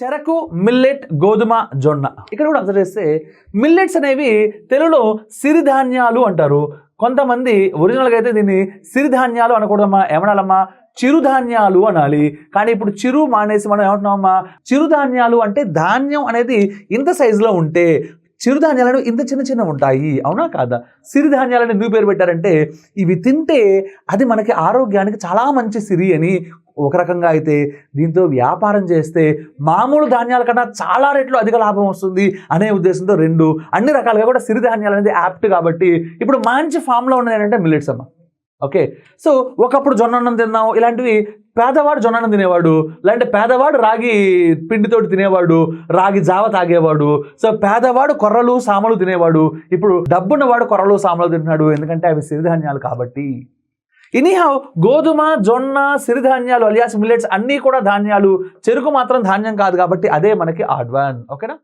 చెరకు, మిల్లెట్, గోధుమ, జొన్న. ఇక్కడ కూడా అబ్జర్వ్ చేస్తే మిల్లెట్స్ అనేవి తెలుగులో సిరిధాన్యాలు అంటారు. కొంతమంది ఒరిజినల్గా అయితే దీన్ని సిరిధాన్యాలు అనకూడదమ్మా, ఏమనాలమ్మా, చిరుధాన్యాలు అనాలి. కానీ ఇప్పుడు చిరు మానేసి మనం ఏమంటున్నామమ్మా, చిరుధాన్యాలు అంటే ధాన్యం అనేది ఇంత సైజులో ఉంటే చిరుధాన్యాలను ఇంత చిన్న చిన్న ఉంటాయి, అవునా కాదా? సిరిధాన్యాలను ఎందుకు పేరు పెట్టారంటే ఇవి తింటే అది మనకి ఆరోగ్యానికి చాలా మంచి సిరి అని ఒక రకంగా అయితే, దీంతో వ్యాపారం చేస్తే మామూలు ధాన్యాల కన్నా చాలా రెట్లు అధిక లాభం వస్తుంది అనే ఉద్దేశంతో రెండు అన్ని రకాలుగా కూడా సిరిధాన్యాలు అనేది యాప్ట్. కాబట్టి ఇప్పుడు మంచి ఫామ్లో ఉన్నది ఏంటంటే మిల్లెట్స్ అమ్మ. ఓకే, సో ఒకప్పుడు జొన్నన్నం తిన్నాం, ఇలాంటివి పేదవాడు జొన్నన్నం తినేవాడు, లేదంటే పేదవాడు రాగి పిండితోటి తినేవాడు, రాగి జావ తాగేవాడు. సో పేదవాడు కొర్రలు సామలు తినేవాడు, ఇప్పుడు డబ్బున్నవాడు కొర్రలు సామలు తింటున్నాడు, ఎందుకంటే అవి సిరిధాన్యాలు కాబట్టి. ఎనీహౌ గోధుమ, జొన్న, సిరిధాన్యాలు అలియాస్ మిల్లెట్స్ అన్నీ కూడా ధాన్యాలు, చెరుకు మాత్రం ధాన్యం కాదు కాబట్టి అదే మనకి ఆడ్ వన్. ఓకేనా?